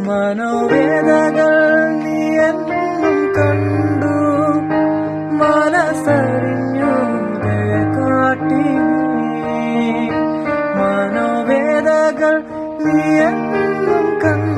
മനോവേദകൾ നീ എന്നും കണ്ടു, മനസ്സറിഞ്ഞു ദയ കാട്ടി നീ. മനോവേദകൾ നീ എന്നും കണ്ടു,